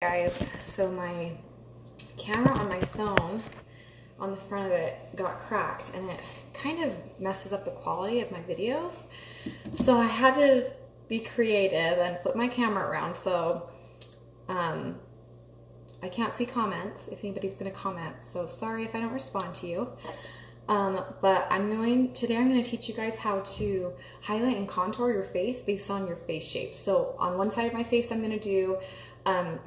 Guys, so my camera on my phone on the front of it got cracked and it kind of messes up the quality of my videos. So I had to be creative and flip my camera around so I can't see comments if anybody's gonna comment, so sorry if I don't respond to you. But today I'm going to teach you guys how to highlight and contour your face based on your face shape. So on one side of my face, I'm going to do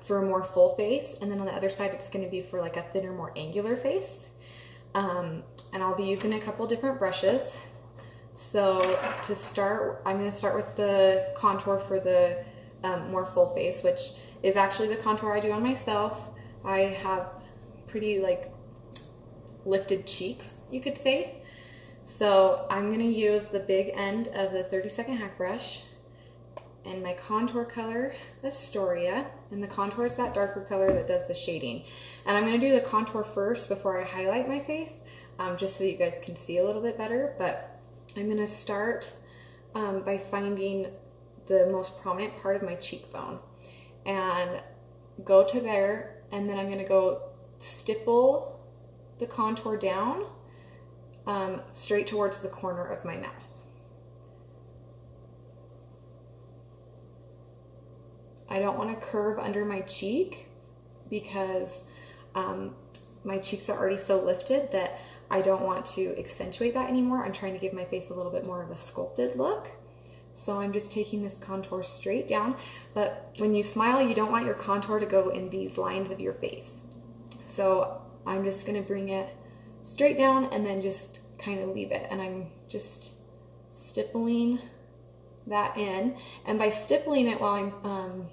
for a more full face, and then on the other side, it's going to be for like a thinner, more angular face. And I'll be using a couple different brushes. So to start, I'm going to start with the contour for the more full face, which is actually the contour I do on myself. I have pretty like lifted cheeks, you could say. So I'm going to use the big end of the 30-second hack brush and my contour color, Astoria, and the contour is that darker color that does the shading. And I'm going to do the contour first before I highlight my face, just so you guys can see a little bit better. But I'm going to start by finding the most prominent part of my cheekbone and go to there, and then I'm going to go stipple the contour down straight towards the corner of my mouth. I don't want to curve under my cheek because my cheeks are already so lifted that I don't want to accentuate that anymore. I'm trying to give my face a little bit more of a sculpted look. So I'm just taking this contour straight down. But when you smile, you don't want your contour to go in these lines of your face. So I'm just going to bring it straight down and then just kind of leave it. And I'm just stippling that in. And by stippling it while I'm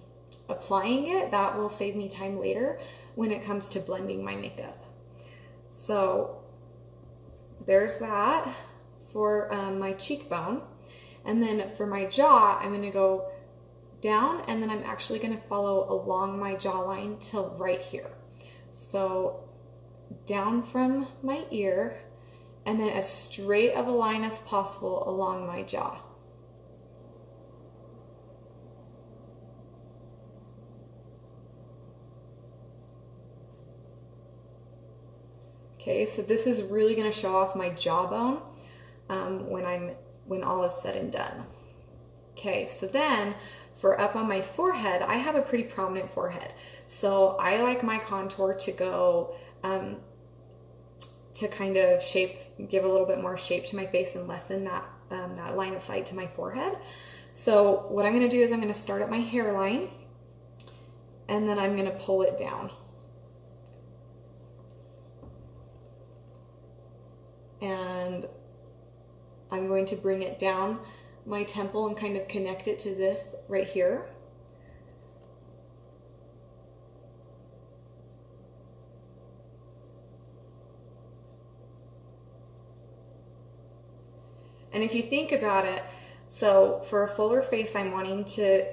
applying it, that will save me time later when it comes to blending my makeup. So there's that for my cheekbone. And then for my jaw, I'm going to go down, and then I'm actually going to follow along my jawline till right here. So down from my ear, and then as straight of a line as possible along my jaw. Okay, so this is really going to show off my jawbone when all is said and done. Okay, so then for up on my forehead, I have a pretty prominent forehead. So I like my contour to go to kind of give a little bit more shape to my face and lessen that line of sight to my forehead. So what I'm going to do is I'm going to start at my hairline, and then I'm going to pull it down. And I'm going to bring it down my temple and kind of connect it to this right here. And if you think about it, so for a fuller face, I'm wanting to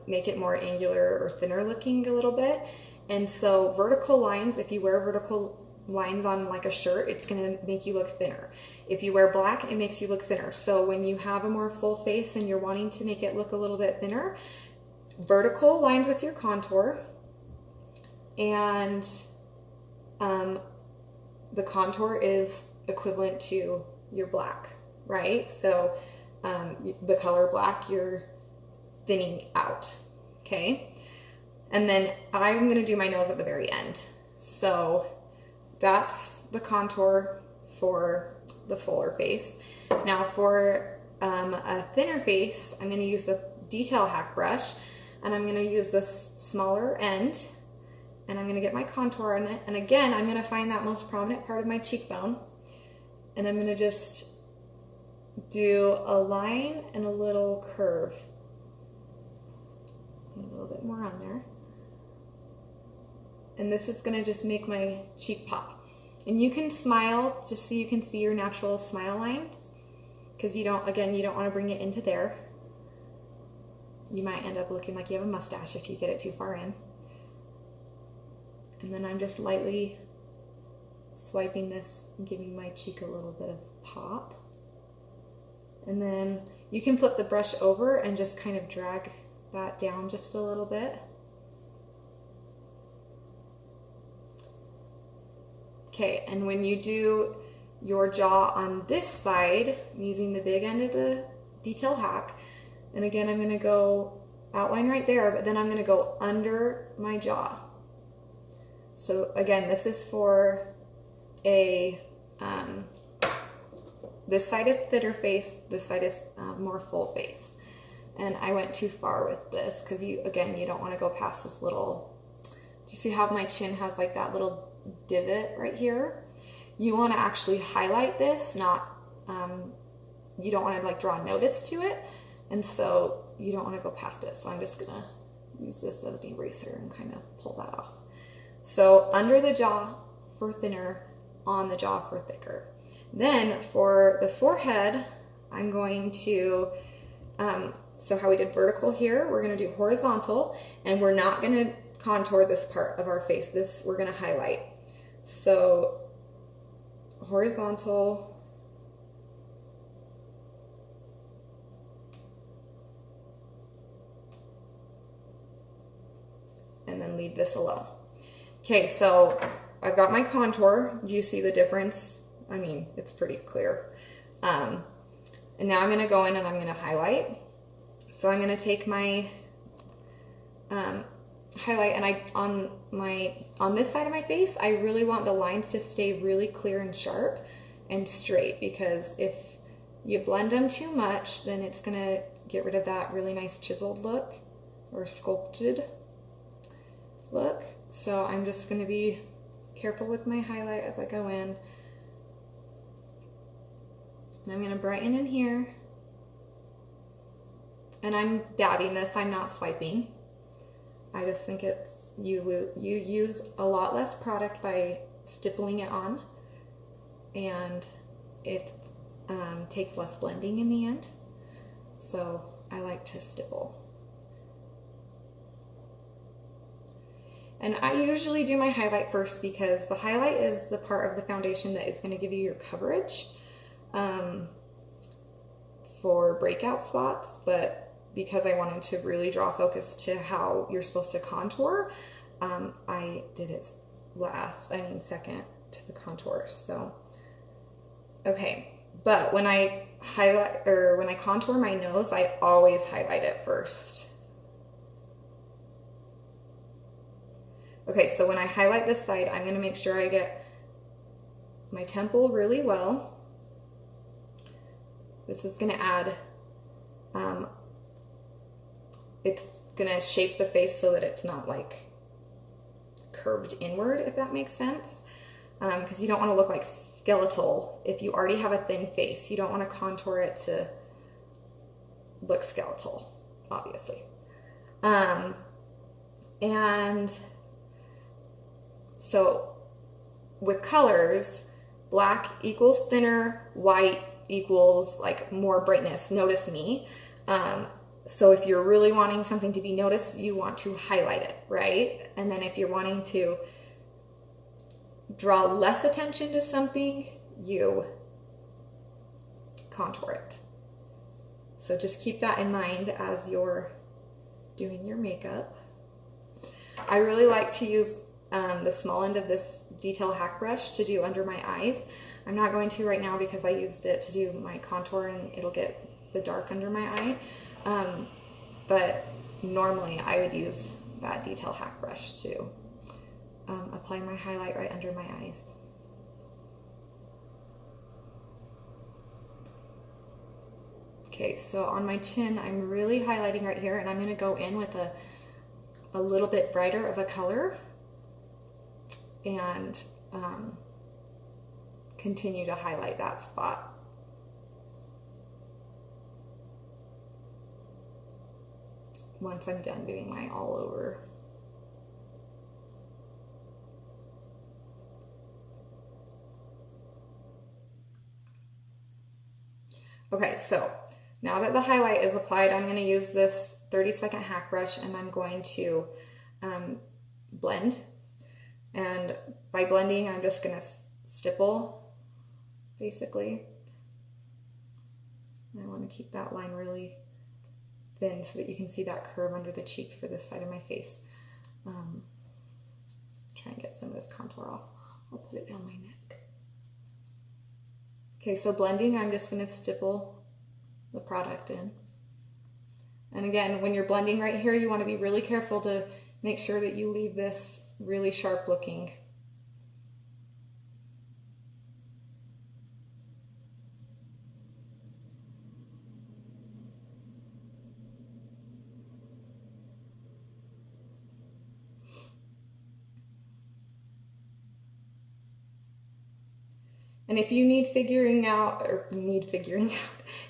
make it more angular or thinner looking a little bit. And so vertical lines, if you wear vertical lines on like a shirt, it's going to make you look thinner. If you wear black, it makes you look thinner. So when you have a more full face and you're wanting to make it look a little bit thinner, vertical lines with your contour, and the contour is equivalent to your black, right? So the color black, you're thinning out, okay? And then I'm going to do my nose at the very end. So that's the contour for the fuller face. Now for a thinner face, I'm going to use the detail hack brush, and I'm going to use this smaller end, and I'm going to get my contour in it. And again, I'm going to find that most prominent part of my cheekbone, and I'm going to just do a line and a little curve. A little bit more on there. And this is going to just make my cheek pop. And you can smile just so you can see your natural smile lines, because you don't want to bring it into there. You might end up looking like you have a mustache if you get it too far in. And then I'm just lightly swiping this and giving my cheek a little bit of pop. And then you can flip the brush over and just kind of drag that down just a little bit. Okay, and when you do your jaw on this side, I'm using the big end of the detail hack, and again, I'm gonna go outline right there, but then I'm gonna go under my jaw. So again, this is for a, this side is thinner face, this side is more full face. And I went too far with this because you don't want to go past this little, do you see how my chin has like that little divot right here? You want to actually highlight this, not, you don't want to like draw notice to it. And so you don't want to go past it. So I'm just going to use this as an eraser and kind of pull that off. So under the jaw for thinner, on the jaw for thicker. Then for the forehead, I'm going to, so how we did vertical here, we're going to do horizontal, and we're not going to contour this part of our face. This we're going to highlight. So horizontal, and then leave this alone. Okay, so I've got my contour. Do you see the difference? I mean, it's pretty clear. And now I'm going to go in and I'm going to highlight. So I'm going to take my highlight, and on this side of my face, I really want the lines to stay really clear and sharp and straight, because if you blend them too much, then it's going to get rid of that really nice chiseled look or sculpted look. So I'm just going to be careful with my highlight as I go in. And I'm going to brighten in here. And I'm dabbing this, I'm not swiping. I just think it's, you use a lot less product by stippling it on, and it takes less blending in the end. So I like to stipple. And I usually do my highlight first because the highlight is the part of the foundation that is going to give you your coverage for breakout spots, but because I wanted to really draw focus to how you're supposed to contour, I did it second to the contour. So, okay. But when I highlight, or when I contour my nose, I always highlight it first. Okay, so when I highlight this side, I'm going to make sure I get my temple really well. This is going to add, it's going to shape the face so that it's not like curved inward, if that makes sense. Because you don't want to look like skeletal. If you already have a thin face, you don't want to contour it to look skeletal, obviously. And so with colors, black equals thinner, white equals like more brightness. Notice me. So if you're really wanting something to be noticed, you want to highlight it, right? And then if you're wanting to draw less attention to something, you contour it. So just keep that in mind as you're doing your makeup. I really like to use the small end of this detail hack brush to do under my eyes. I'm not going to right now because I used it to do my contour and it'll get the dark under my eye. But normally I would use that detail hack brush to apply my highlight right under my eyes. Okay, so on my chin, I'm really highlighting right here, and I'm going to go in with a little bit brighter of a color and continue to highlight that spot. Once I'm done doing my all over. Okay, so now that the highlight is applied, I'm going to use this 30-second hack brush and I'm going to blend. And by blending, I'm just going to stipple, basically. I want to keep that line really thin so that you can see that curve under the cheek for this side of my face. Try and get some of this contour off I'll put it down my neck. Okay, so blending, I'm just gonna stipple the product in. And again, when you're blending right here, you wanna be really careful to make sure that you leave this really sharp looking. And if you need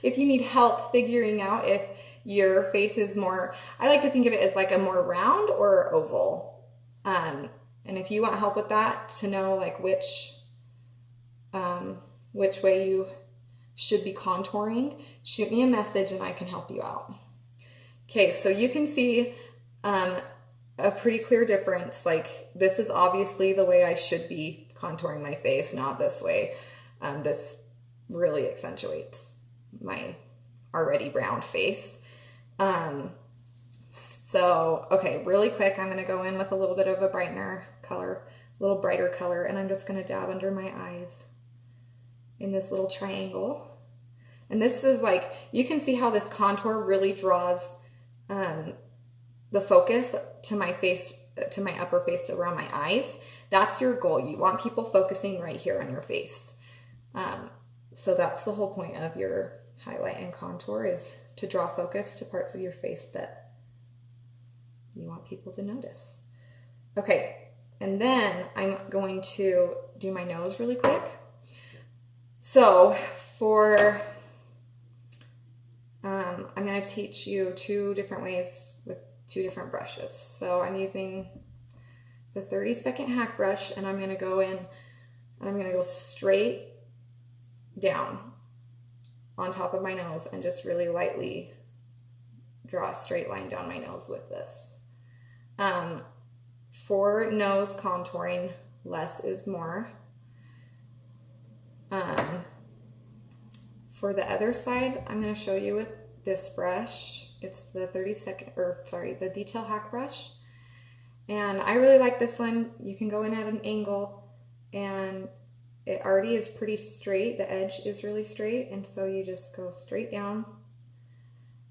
if you need help figuring out if your face is more, I like to think of it as like a more round or oval. And if you want help with that, to know like which way you should be contouring, shoot me a message and I can help you out. Okay, so you can see a pretty clear difference. Like, this is obviously the way I should be contouring my face, not this way. This really accentuates my already round face. So, okay, really quick, I'm gonna go in with a little bit of a brightener color, a little brighter color, and I'm just gonna dab under my eyes in this little triangle. And this is like, you can see how this contour really draws the focus to my face, to my upper face, around my eyes. That's your goal. You want people focusing right here on your face. So that's the whole point of your highlight and contour, is to draw focus to parts of your face that you want people to notice. Okay, and then I'm going to do my nose really quick. So for, I'm going to teach you 2 different ways with 2 different brushes. So I'm using the 30-second hack brush, and I'm going to go in and I'm going to go straight down on top of my nose and just really lightly draw a straight line down my nose with this. For nose contouring, less is more. For the other side, I'm going to show you with this brush. It's the the detail hack brush. And I really like this one. You can go in at an angle, and it already is pretty straight. The edge is really straight, and so you just go straight down.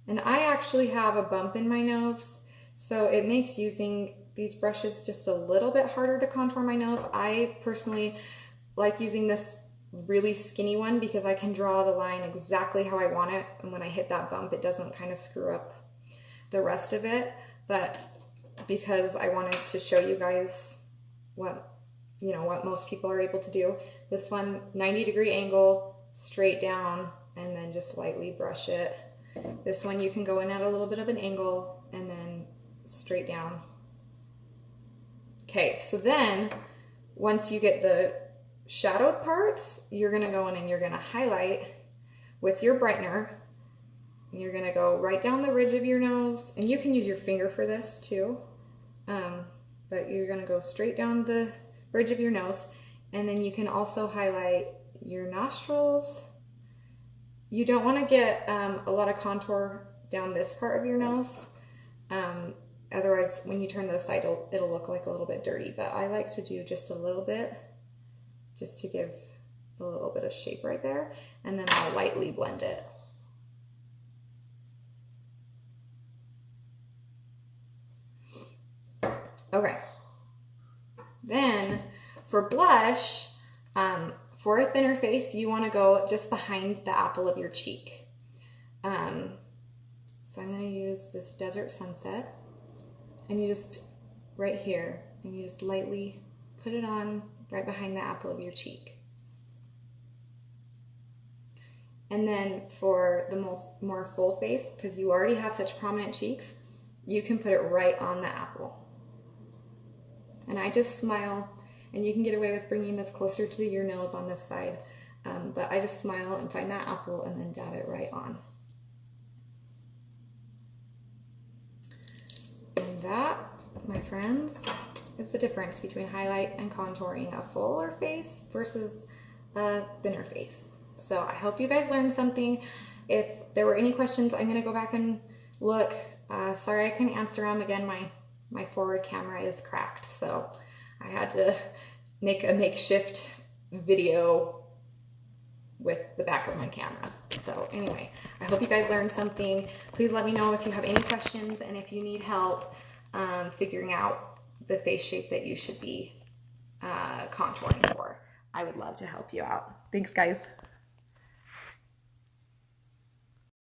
And I actually have a bump in my nose, so it makes using these brushes just a little bit harder to contour my nose. I personally like using this really skinny one because I can draw the line exactly how I want it, and when I hit that bump, it doesn't kind of screw up the rest of it. But because I wanted to show you guys what most people are able to do, this one, 90-degree angle, straight down, and then just lightly brush it. This one, you can go in at a little bit of an angle and then straight down. Okay, so then once you get the shadowed parts, you're gonna go in and you're gonna highlight with your brightener. And you're gonna go right down the ridge of your nose, and you can use your finger for this too, but you're gonna go straight down the ridge of your nose, and then you can also highlight your nostrils. You don't want to get a lot of contour down this part of your nose, otherwise when you turn to the side it'll look like a little bit dirty, but I like to do just a little bit, just to give a little bit of shape right there, and then I'll lightly blend it. Okay. Then for blush, for a thinner face, you want to go just behind the apple of your cheek. So I'm going to use this Desert Sunset, and you just, right here, and you just lightly put it on right behind the apple of your cheek. And then for the more full face, because you already have such prominent cheeks, you can put it right on the apple. And I just smile, and you can get away with bringing this closer to your nose on this side, but I just smile and find that apple and then dab it right on. And that, my friends, is the difference between highlight and contouring a fuller face versus a thinner face. So I hope you guys learned something. If there were any questions, I'm going to go back and look. Sorry I couldn't answer them. Again, my forward camera is cracked, so I had to make a makeshift video with the back of my camera. So anyway, I hope you guys learned something. Please let me know if you have any questions and if you need help figuring out the face shape that you should be contouring for. I would love to help you out. Thanks, guys.